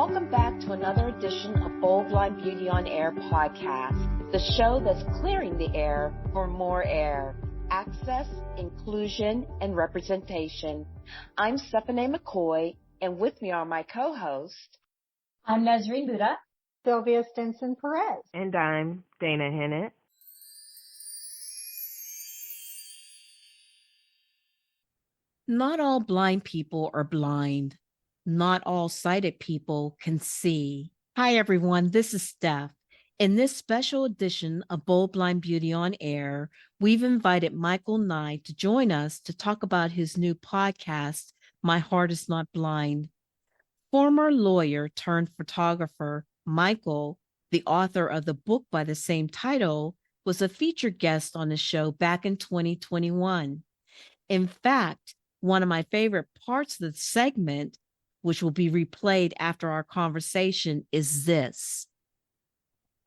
Welcome back to another edition of Bold Blind Beauty on Air podcast, the show that's clearing the air for more air, access, inclusion, and representation. I'm Stephanie McCoy, and with me are my co-hosts. I'm Nazreen Buddha. Sylvia Stinson-Perez. And I'm Dana Hennett. Not all blind people are blind. Not all sighted people can see. Hi, everyone. This is Steph. In this special edition of Bold Blind Beauty on Air, we've invited Michael Nye to join us to talk about his new podcast, My Heart Is Not Blind. Former lawyer turned photographer Michael, the author of the book by the same title, was a featured guest on the show back in 2021. In fact, one of my favorite parts of the segment, which will be replayed after our conversation, is this.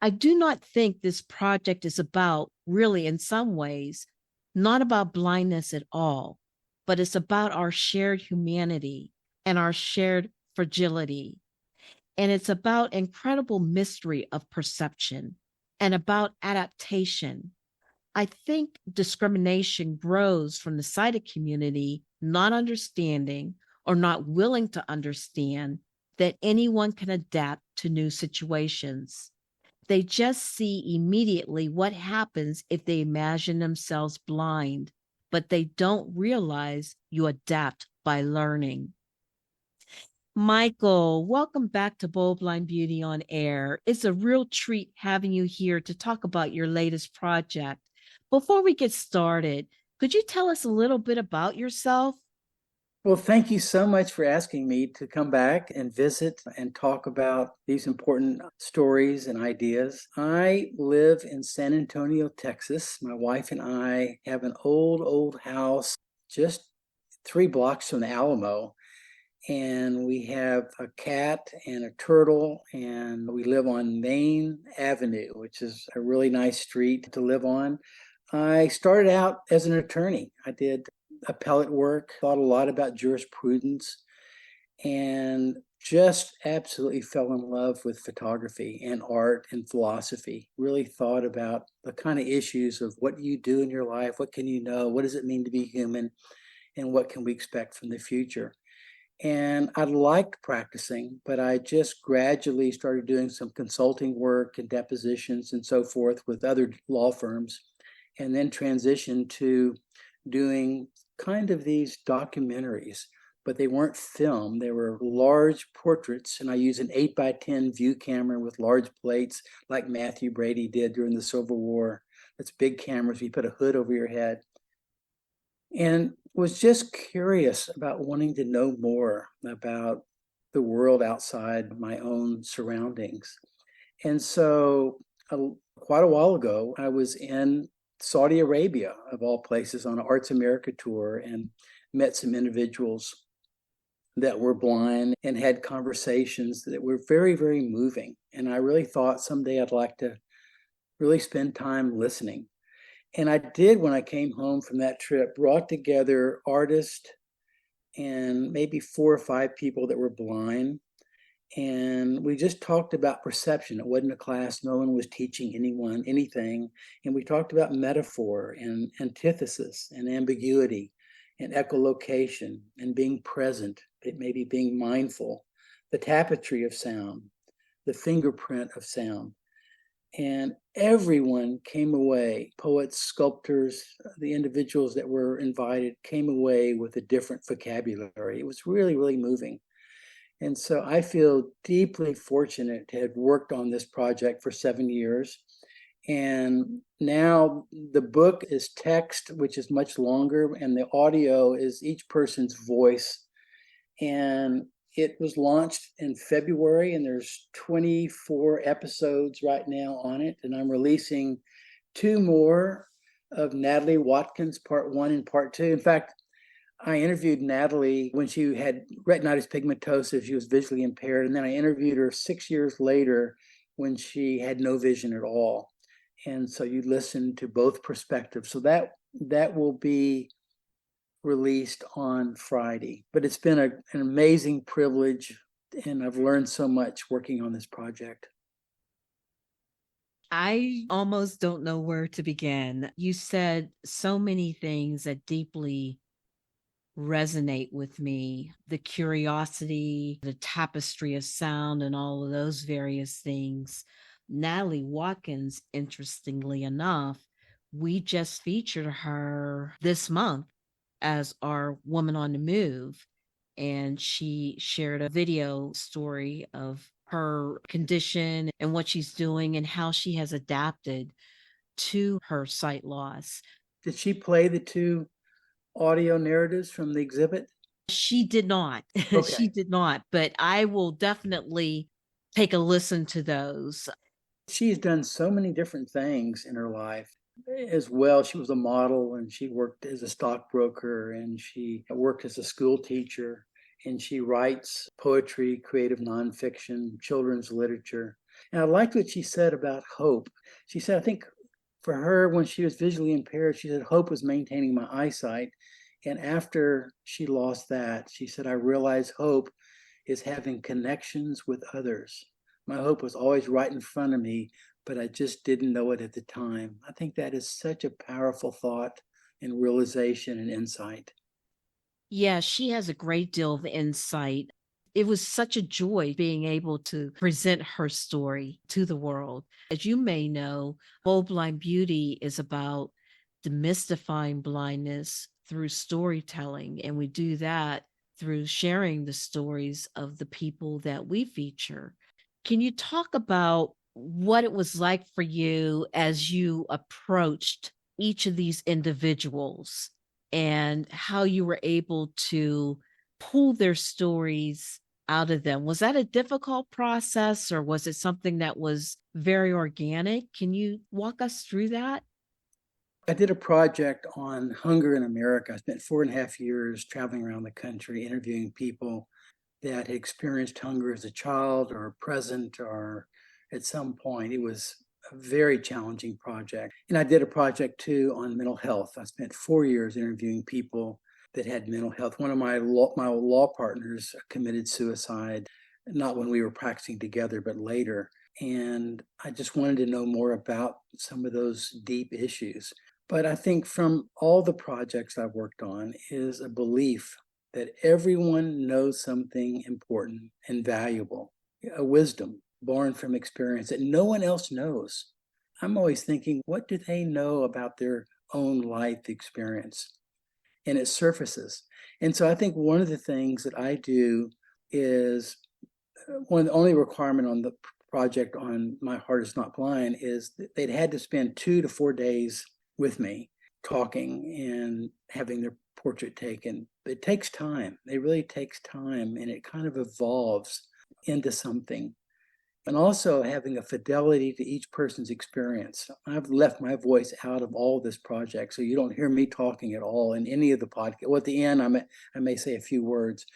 I do not think this project is about, really in some ways, not about blindness at all, but it's about our shared humanity and our shared fragility. And it's about incredible mystery of perception and about adaptation. I think discrimination grows from the sighted community not understanding or not willing to understand that anyone can adapt to new situations. They just see immediately what happens if they imagine themselves blind, but they don't realize you adapt by learning. Michael, welcome back to Bold Blind Beauty on Air. It's a real treat having you here to talk about your latest project. Before we get started, could you tell us a little bit about yourself? Well, thank you so much for asking me to come back and visit and talk about these important stories and ideas. I live in San Antonio, Texas. My wife and I have an old house just 3 blocks from the Alamo. And we have a cat and a turtle, and we live on Main Avenue, which is a really nice street to live on. I started out as an attorney. I did appellate work, thought a lot about jurisprudence, and just absolutely fell in love with photography and art and philosophy. Really thought about the kind of issues of what do you do in your life, what can you know, what does it mean to be human, and what can we expect from the future. And I liked practicing, but I just gradually started doing some consulting work and depositions and so forth with other law firms, and then transitioned to doing kind of these documentaries, but they weren't film. They were large portraits, and I use an 8x10 view camera with large plates like Matthew Brady did during the Civil War. That's big cameras. You put a hood over your head. And was just curious about wanting to know more about the world outside my own surroundings. And so quite a while ago, I was in Saudi Arabia, of all places, on an Arts America tour, and met some individuals that were blind and had conversations that were very, very moving. And I really thought someday I'd like to really spend time listening. And I did when I came home from that trip, brought together artists and maybe 4 or 5 people that were blind. And we just talked about perception. It wasn't a class. No one was teaching anyone anything. And we talked about metaphor and antithesis and ambiguity and echolocation and being present, maybe being mindful, the tapestry of sound, the fingerprint of sound. And everyone came away, poets, sculptors, the individuals that were invited came away with a different vocabulary. It was really, really moving. And so I feel deeply fortunate to have worked on this project for 7 years. And now the book is text, which is much longer, and the audio is each person's voice. And it was launched in February, and there's 24 episodes right now on it. And I'm releasing 2 more of Natalie Watkins, part 1 and part 2. In fact, I interviewed Natalie when she had retinitis pigmentosa. She was visually impaired. And then I interviewed her 6 years later when she had no vision at all. And so you listen to both perspectives. So that will be released on Friday. But it's been an amazing privilege And I've learned so much working on this project. I almost don't know where to begin. You said so many things that deeply resonate with me: the curiosity, the tapestry of sound, and all of those various things. Natalie Watkins, interestingly enough, we just featured her this month as our Woman on the Move. And she shared a video story of her condition and what she's doing and how she has adapted to her sight loss. Did she play the two audio narratives from the exhibit? She did not. Okay. She did not, but I will definitely take a listen to those. She's done so many different things in her life as well. She was a model, and she worked as a stockbroker, and she worked as a school teacher, and she writes poetry, creative nonfiction, children's literature. And I liked what she said about hope. She said, I think for her, when she was visually impaired, she said hope was maintaining my eyesight. And after she lost that, she said, I realized hope is having connections with others. My hope was always right in front of me, but I just didn't know it at the time. I think that is such a powerful thought and realization and insight. Yeah, she has a great deal of insight. It was such a joy being able to present her story to the world. As you may know, Bold Blind Beauty is about demystifying blindness through storytelling, and we do that through sharing the stories of the people that we feature. Can you talk about what it was like for you as you approached each of these individuals and how you were able to pull their stories out of them? Was that a difficult process, or was it something that was very organic? Can you walk us through that? I did a project on hunger in America. I spent 4.5 years traveling around the country interviewing people that had experienced hunger as a child or present or at some point. It was a very challenging project. And I did a project too on mental health. I spent 4 years interviewing people that had mental health. One of my law partners committed suicide, not when we were practicing together, but later. And I just wanted to know more about some of those deep issues. But I think from all the projects I've worked on is a belief that everyone knows something important and valuable, a wisdom born from experience that no one else knows. I'm always thinking, what do they know about their own life experience? And it surfaces. And so I think one of the things that I do is one of the only requirement on the project on My Heart Is Not Blind is that they'd had to spend 2 to 4 days with me talking and having their portrait taken. It takes time. It really takes time, and it kind of evolves into something. And also having a fidelity to each person's experience. I've left my voice out of all this project, so you don't hear me talking at all in any of the podcast. Well, at the end, I may say a few words,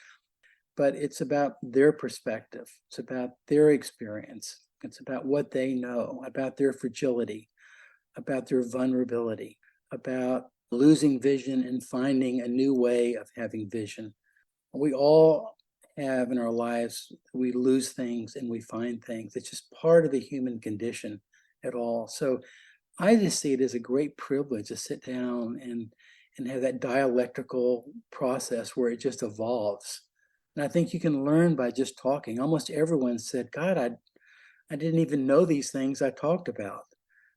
but it's about their perspective. It's about their experience. It's about what they know, about their fragility, about their vulnerability, about losing vision and finding a new way of having vision. We all have in our lives, we lose things and we find things. It's just part of the human condition at all. So I just see it as a great privilege to sit down and have that dialectical process where it just evolves. And I think you can learn by just talking. Almost everyone said, God, I didn't even know these things I talked about,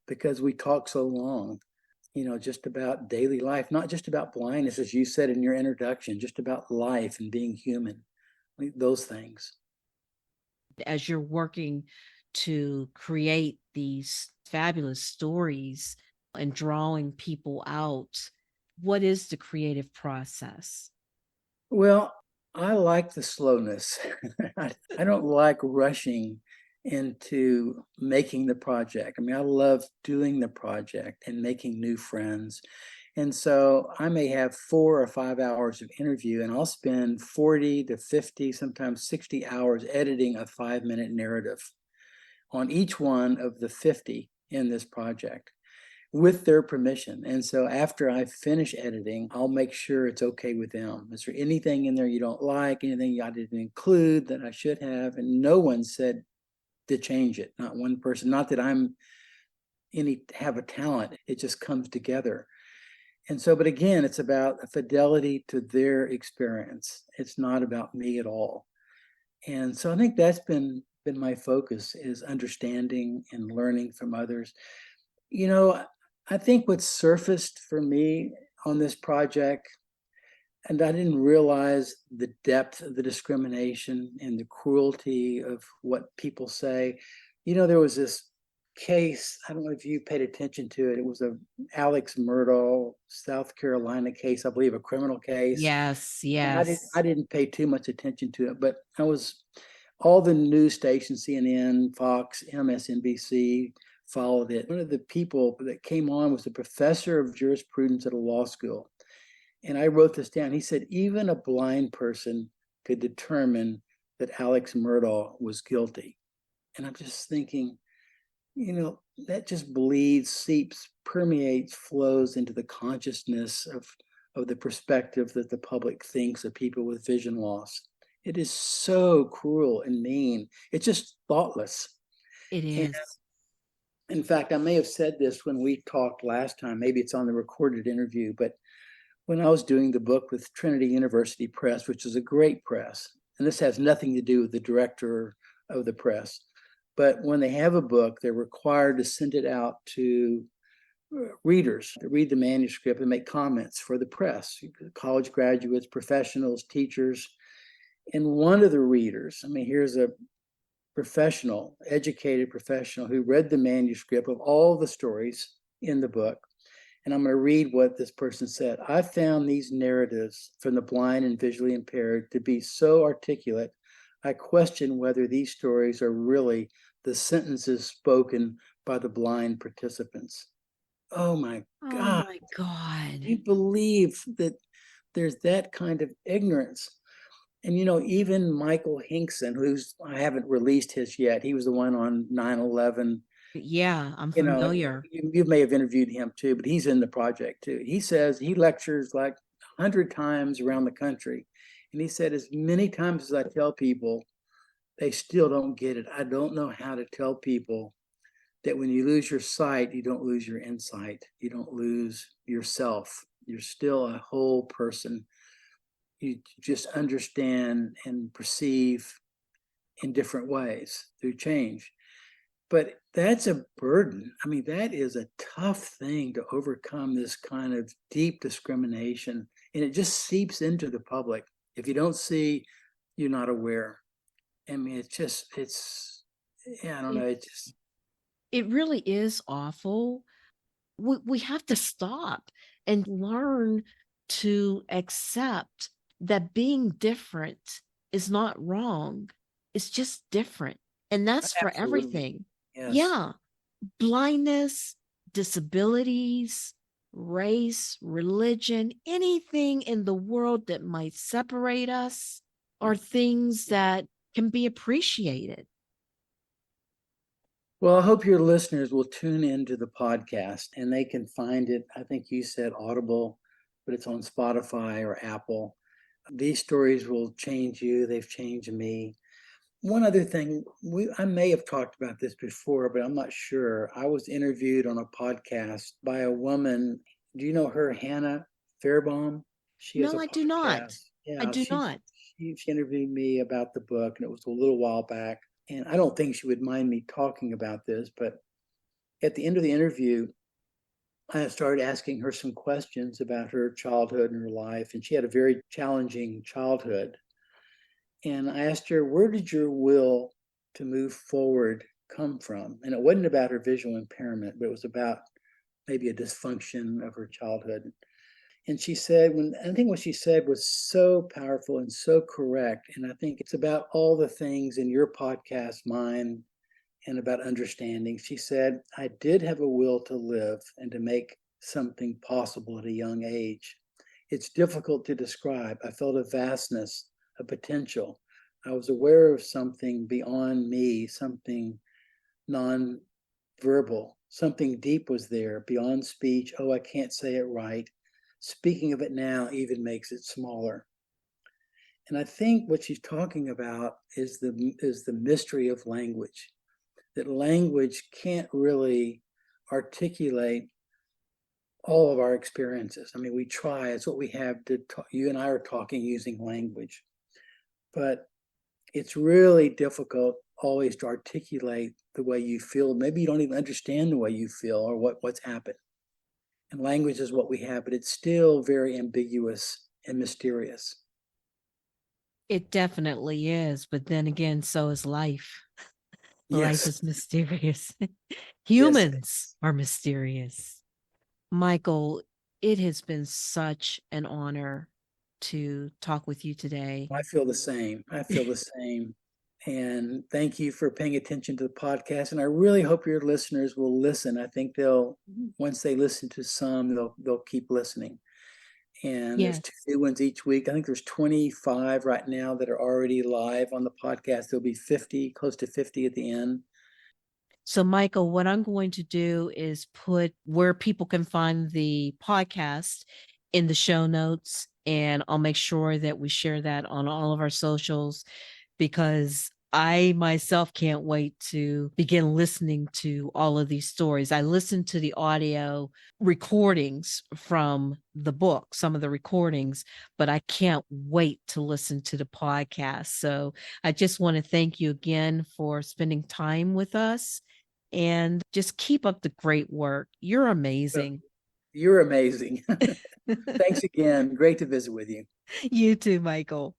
because we talk so long, just about daily life, not just about blindness, as you said in your introduction, just about life and being human, those things. As you're working to create these fabulous stories and drawing people out, what is the creative process? Well, I like the slowness. I don't like rushing into making the project. I mean, I love doing the project and making new friends. And so I may have 4 or 5 hours of interview, and I'll spend 40 to 50, sometimes 60 hours editing a 5-minute narrative on each one of the 50 in this project. with their permission. And so after I finish editing, I'll make sure it's okay with them. Is there anything in there you don't like, anything I didn't include that I should have? And no one said to change it, not one person. Not that I'm have a talent, it just comes together. And so, but again, it's about a fidelity to their experience. It's not about me at all. And so I think that's been my focus, is understanding and learning from others. You know, I think what surfaced for me on this project, and I didn't realize the depth of the discrimination and the cruelty of what people say. You know, there was this case, I don't know if you paid attention to it. It was a Alex Murdaugh, South Carolina case, I believe, a criminal case. Yes, And yes. I didn't pay too much attention to it, but all the news stations, CNN, Fox, MSNBC, followed it. One of the people that came on was a professor of jurisprudence at a law school. And I wrote this down. He said, even a blind person could determine that Alex Murdaugh was guilty. And I'm just thinking, you know, that just bleeds, seeps, permeates, flows into the consciousness of the perspective that the public thinks of people with vision loss. It is so cruel and mean. It's just thoughtless. It is. And in fact, I may have said this when we talked last time. Maybe it's on the recorded interview, but when I was doing the book with Trinity University Press, which is a great press, and this has nothing to do with the director of the press, but when they have a book, they're required to send it out to readers to read the manuscript and make comments for the press, college graduates, professionals, teachers. And one of the readers, I mean, here's a professional, educated professional who read the manuscript of all the stories in the book. And I'm going to read what this person said. I found these narratives from the blind and visually impaired to be so articulate, I question whether these stories are really the sentences spoken by the blind participants. Oh my God. Oh my God. You believe that there's that kind of ignorance? And, you know, even Michael Hinkson, I haven't released his yet. He was the one on 9/11. Yeah, I'm You know, familiar. you may have interviewed him too, but he's in the project too. He says he lectures like 100 times around the country. And he said, as many times as I tell people, they still don't get it. I don't know how to tell people that when you lose your sight, you don't lose your insight. You don't lose yourself. You're still a whole person. You just understand and perceive in different ways through change. But that's a burden. I mean, that is a tough thing to overcome, this kind of deep discrimination. And it just seeps into the public. If you don't see, you're not aware. I mean, I don't know. It really is awful. We have to stop and learn to accept that being different is not wrong. It's just different. And that's for Absolutely. everything. Yes. Yeah. Blindness, disabilities, race, religion, anything in the world that might separate us are things that can be appreciated. Well, I hope your listeners will tune into the podcast and they can find it. I think you said Audible, but it's on Spotify or Apple. These stories will change you. They've changed me. One other thing, I may have talked about this before, but I'm not sure. I was interviewed on a podcast by a woman. Do you know her, Hannah Fairbaum? She has No, a I podcast. do not. Yeah, I do not. She interviewed me about the book, and it was a little while back. And I don't think she would mind me talking about this, but at the end of the interview, I started asking her some questions about her childhood and her life. And she had a very challenging childhood. And I asked her, where did your will to move forward come from? And it wasn't about her visual impairment, but it was about maybe a dysfunction of her childhood. And she said, I think what she said was so powerful and so correct. And I think it's about all the things in your podcast, mine, and about understanding. She said, I did have a will to live and to make something possible at a young age. It's difficult to describe. I felt a vastness, a potential. I was aware of something beyond me, something non-verbal, Something deep was there, beyond speech. Oh, I can't say it right. Speaking of it now even makes it smaller. And I think what she's talking about is the mystery of language, that language can't really articulate all of our experiences. I mean, we try, it's what we have to talk. You and I are talking using language, but it's really difficult always to articulate the way you feel. Maybe you don't even understand the way you feel or what's happened. And language is what we have, but it's still very ambiguous and mysterious. It definitely is. But then again, so is life. Life Yes. is mysterious. Yes. Humans are mysterious. Michael, it has been such an honor to talk with you today. I feel the same. I feel the same. And thank you for paying attention to the podcast. And I really hope your listeners will listen. I think once they listen to some, they'll keep listening. And Yes. There's 2 new ones each week. I think there's 25 right now that are already live on the podcast. There'll be 50, close to 50 at the end. So, Michael, what I'm going to do is put where people can find the podcast in the show notes, and I'll make sure that we share that on all of our socials, because I myself can't wait to begin listening to all of these stories. I listened to the audio recordings from the book, some of the recordings, but I can't wait to listen to the podcast. So I just want to thank you again for spending time with us, and just keep up the great work. You're amazing. You're amazing. Thanks again. Great to visit with you. You too, Michael.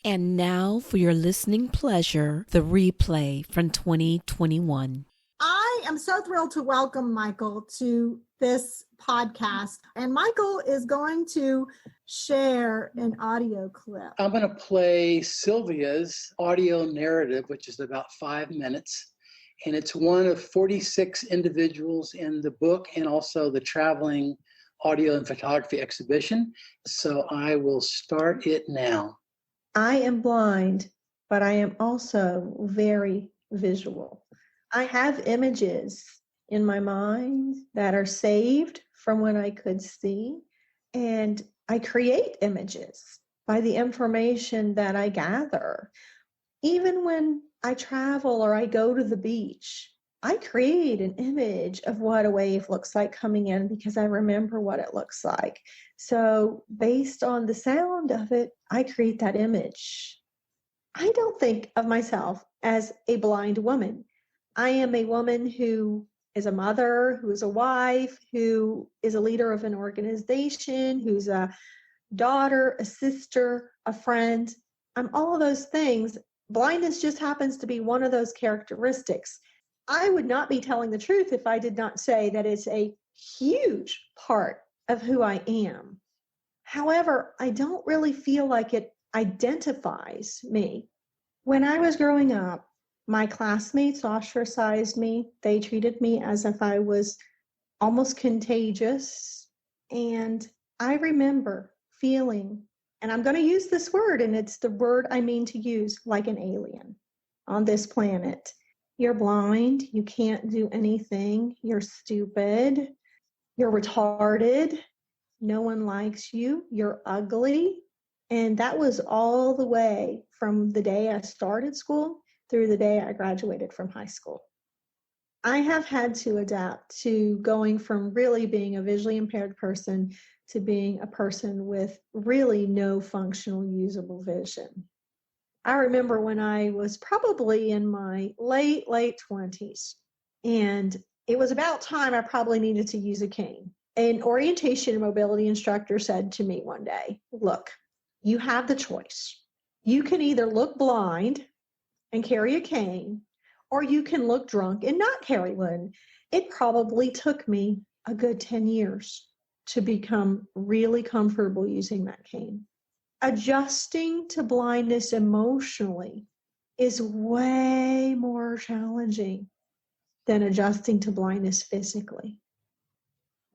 And now for your listening pleasure, the replay from 2021. I am so thrilled to welcome Michael to this podcast. And Michael is going to share an audio clip. I'm going to play Sylvia's audio narrative, which is about 5 minutes. And it's one of 46 individuals in the book and also the traveling audio and photography exhibition. So I will start it now. I am blind, but I am also very visual. I have images in my mind that are saved from when I could see, and I create images by the information that I gather. Even when I travel or I go to the beach, I create an image of what a wave looks like coming in because I remember what it looks like. So based on the sound of it, I create that image. I don't think of myself as a blind woman. I am a woman who is a mother, who is a wife, who is a leader of an organization, who's a daughter, a sister, a friend. I'm all of those things. Blindness just happens to be one of those characteristics. I would not be telling the truth if I did not say that it's a huge part of who I am. However, I don't really feel like it identifies me. When I was growing up, my classmates ostracized me. They treated me as if I was almost contagious. And I remember feeling, and I'm going to use this word, and it's the word I mean to use, like an alien on this planet. You're blind, you can't do anything, you're stupid, you're retarded, no one likes you, you're ugly. And that was all the way from the day I started school through the day I graduated from high school. I have had to adapt to going from really being a visually impaired person to being a person with really no functional usable vision. I remember when I was probably in my late 20s, and it was about time I probably needed to use a cane. An orientation and mobility instructor said to me one day, look, you have the choice. You can either look blind and carry a cane, or you can look drunk and not carry one. It probably took me a good 10 years to become really comfortable using that cane. Adjusting to blindness emotionally is way more challenging than adjusting to blindness physically.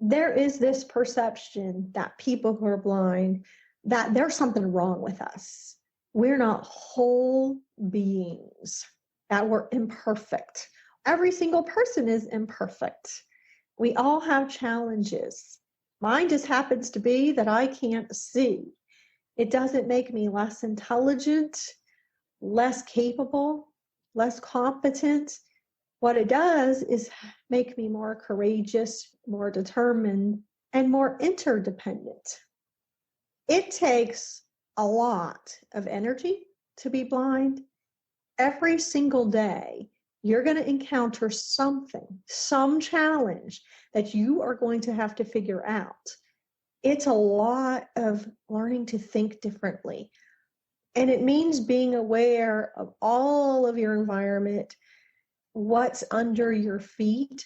There is this perception that people who are blind, that there's something wrong with us. We're not whole beings. that we're imperfect. Every single person is imperfect. We all have challenges. Mine just happens to be that I can't see. It doesn't make me less intelligent, less capable, less competent. What it does is make me more courageous, more determined, and more interdependent. It takes a lot of energy to be blind. Every single day, you're going to encounter something, some challenge that you are going to have to figure out. It's a lot of learning to think differently. And it means being aware of all of your environment, what's under your feet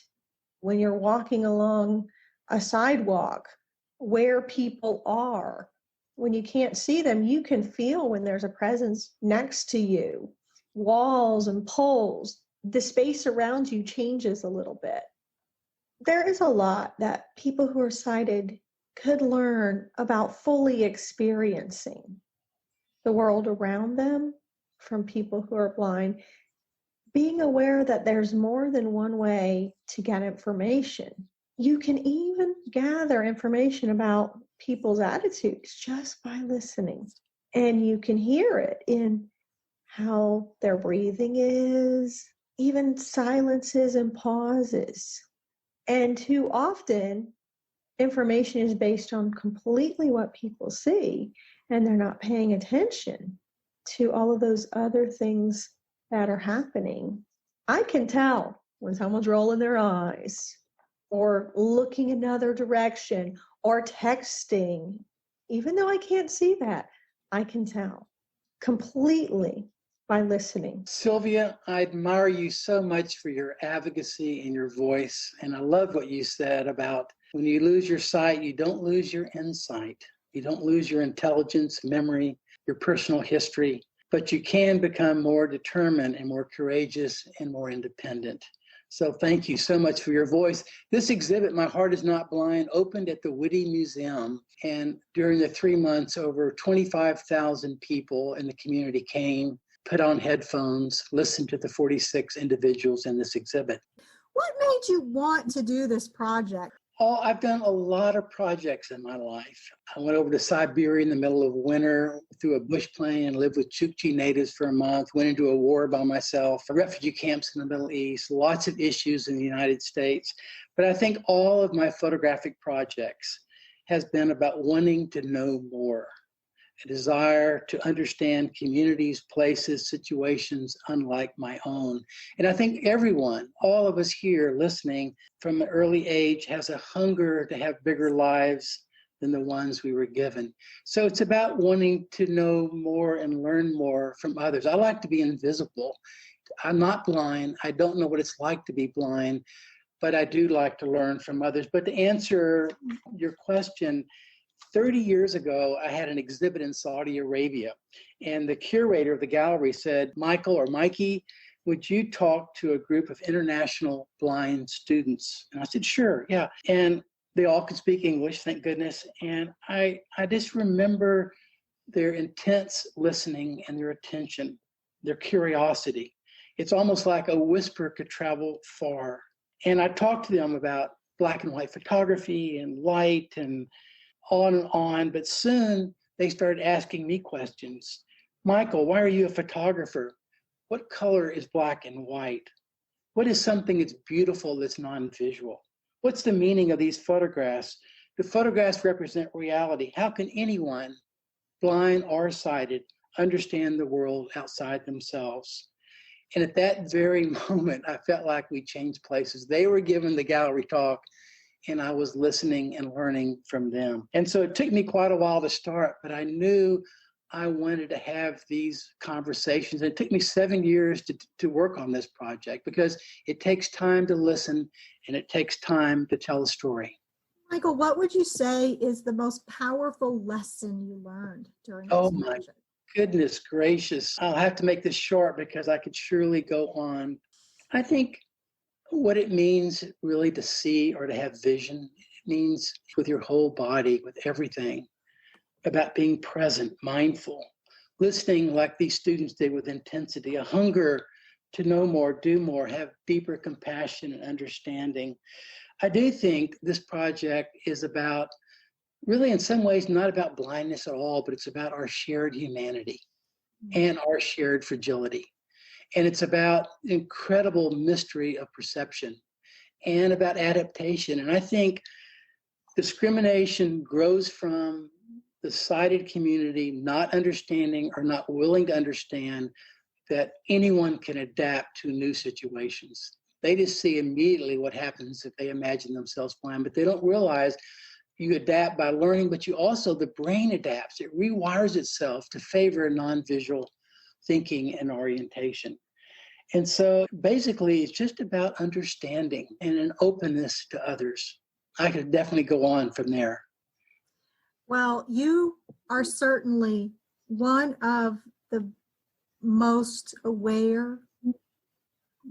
when you're walking along a sidewalk, where people are. When you can't see them, you can feel when there's a presence next to you, walls and poles. The space around you changes a little bit. There is a lot that people who are sighted could learn about fully experiencing the world around them from people who are blind. Being aware that there's more than one way to get information. You can even gather information about people's attitudes just by listening. And you can hear it in how their breathing is, even silences and pauses. And too often, information is based on completely what people see, and they're not paying attention to all of those other things that are happening. I can tell when someone's rolling their eyes or looking another direction or texting. Even though I can't see that, I can tell completely by listening. Sylvia, I admire you so much for your advocacy and your voice. And I love what you said about when you lose your sight, you don't lose your insight. You don't lose your intelligence, memory, your personal history, but you can become more determined and more courageous and more independent. So thank you so much for your voice. This exhibit, My Heart Is Not Blind, opened at the Whitty Museum. And during the 3 months, over 25,000 people in the community came, put on headphones, listened to the 46 individuals in this exhibit. What made you want to do this project? Oh, I've done a lot of projects in my life. I went over to Siberia in the middle of winter, through a bush plane, and lived with Chukchi natives for a month, went into a war by myself, refugee camps in the Middle East, lots of issues in the United States. But I think all of my photographic projects has been about wanting to know more, a desire to understand communities, places, situations unlike my own. And I think everyone, all of us here listening from an early age, has a hunger to have bigger lives than the ones we were given. So it's about wanting to know more and learn more from others. I like to be invisible. I'm not blind. I don't know what it's like to be blind, but I do like to learn from others. But to answer your question, 30 years ago, I had an exhibit in Saudi Arabia, and the curator of the gallery said, Michael or Mikey, would you talk to a group of international blind students? And I said, sure, yeah. And they all could speak English, thank goodness. And I just remember their intense listening and their attention, their curiosity. It's almost like a whisper could travel far. And I talked to them about black and white photography and light and on, but soon they started asking me questions. Michael, why are you a photographer? What color is black and white? What is something that's beautiful that's non-visual? What's the meaning of these photographs? Do photographs represent reality? How can anyone, blind or sighted, understand the world outside themselves? And at that very moment, I felt like we changed places. They were given the gallery talk, and I was listening and learning from them. And so it took me quite a while to start, but I knew I wanted to have these conversations. And it took me 7 years to work on this project because it takes time to listen and it takes time to tell a story. Michael, what would you say is the most powerful lesson you learned during this project? Goodness gracious. I'll have to make this short because I could surely go on. I think what it means really to see or to have vision, it means with your whole body, with everything, about being present, mindful, listening like these students did with intensity, a hunger to know more, do more, have deeper compassion and understanding. I do think this project is about, really in some ways, not about blindness at all, but it's about our shared humanity and our shared fragility. And it's about incredible mystery of perception and about adaptation. And I think discrimination grows from the sighted community not understanding or not willing to understand that anyone can adapt to new situations. They just see immediately what happens if they imagine themselves blind, but they don't realize you adapt by learning, but you also, the brain adapts. It rewires itself to favor non-visual thinking and orientation. And so basically, it's just about understanding and an openness to others. I could definitely go on from there. Well, you are certainly one of the most aware,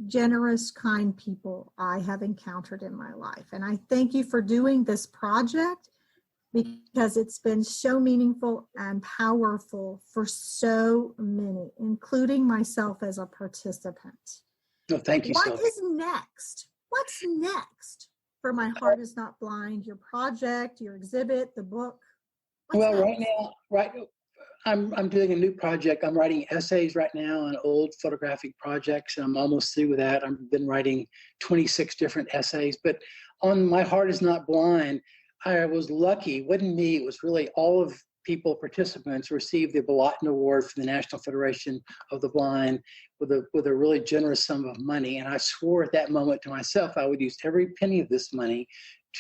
generous, kind people I have encountered in my life. And I thank you for doing this project because it's been so meaningful and powerful for so many, including myself as a participant. No, thank you, What Sylvia. is next? What's next for My Heart Is Not Blind, your project, your exhibit, the book? What's next? Right now, I'm doing a new project. I'm writing essays right now on old photographic projects, and I'm almost through with that. I've been writing 26 different essays. But on My Heart Is Not Blind, I was lucky. It wasn't me. It was really all of participants received the Balaton Award from the National Federation of the Blind with a really generous sum of money. And I swore at that moment to myself I would use every penny of this money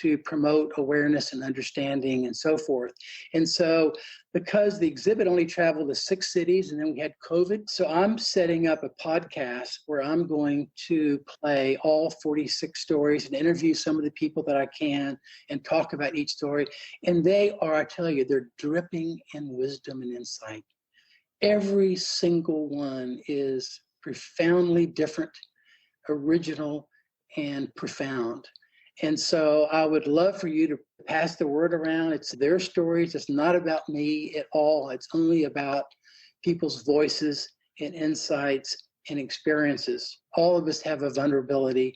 to promote awareness and understanding and so forth. And so because the exhibit only traveled to 6 cities and then we had COVID, so I'm setting up a podcast where I'm going to play all 46 stories and interview some of the people that I can and talk about each story. And they are, I tell you, they're dripping in wisdom and insight. Every single one is profoundly different, original, and profound. And so I would love for you to pass the word around. It's their stories. It's not about me at all. It's only about people's voices and insights and experiences. All of us have a vulnerability.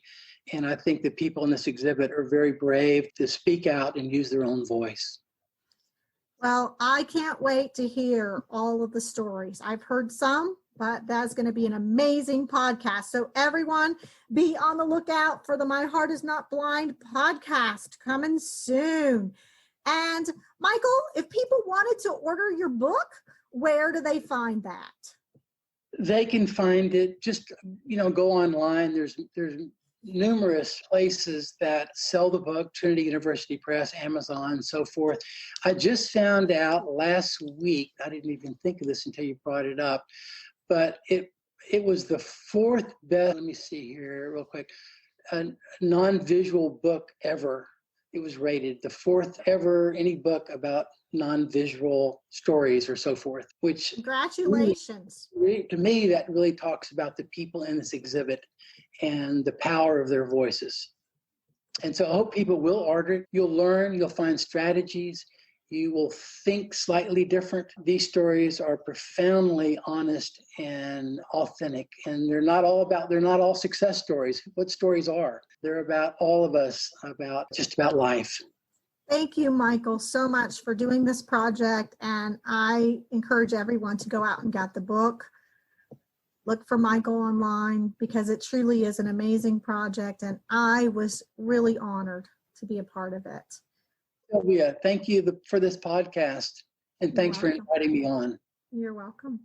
And I think the people in this exhibit are very brave to speak out and use their own voice. Well, I can't wait to hear all of the stories. I've heard some, but that's going to be an amazing podcast. So everyone, be on the lookout for the My Heart Is Not Blind podcast coming soon. And Michael, if people wanted to order your book, where do they find that? They can find it, just, go online. There's numerous places that sell the book, Trinity University Press, Amazon, and so forth. I just found out last week, I didn't even think of this until you brought it up, but it was the 4th best, let me see here real quick, a non-visual book ever. It was rated the 4th ever any book about non-visual stories or so forth, which congratulations. To me, that really talks about the people in this exhibit and the power of their voices. And so I hope people will order it. You'll learn, you'll find strategies. You will think slightly different. These stories are profoundly honest and authentic, and they're not all success stories. What stories are? They're about all of us, just about life. Thank you, Michael, so much for doing this project. And I encourage everyone to go out and get the book. Look for Michael online because it truly is an amazing project. And I was really honored to be a part of it. Sylvia, thank you for this podcast, and thanks for inviting me on. You're welcome.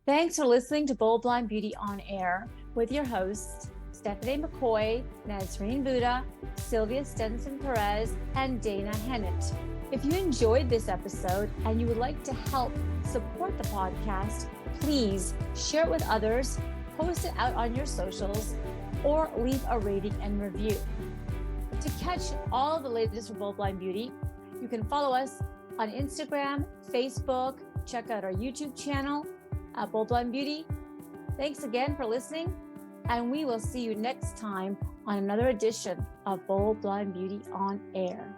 Thanks for listening to Bold Blind Beauty On Air with your hosts, Stephanie McCoy, Nazreen Buddha, Sylvia Stinson-Perez, and Dana Hennett. If you enjoyed this episode and you would like to help support the podcast, please share it with others, post it out on your socials, or leave a rating and review. To catch all the latest from Bold Blind Beauty, you can follow us on Instagram, Facebook, check out our YouTube channel at Bold Blind Beauty. Thanks again for listening, and we will see you next time on another edition of Bold Blind Beauty On Air.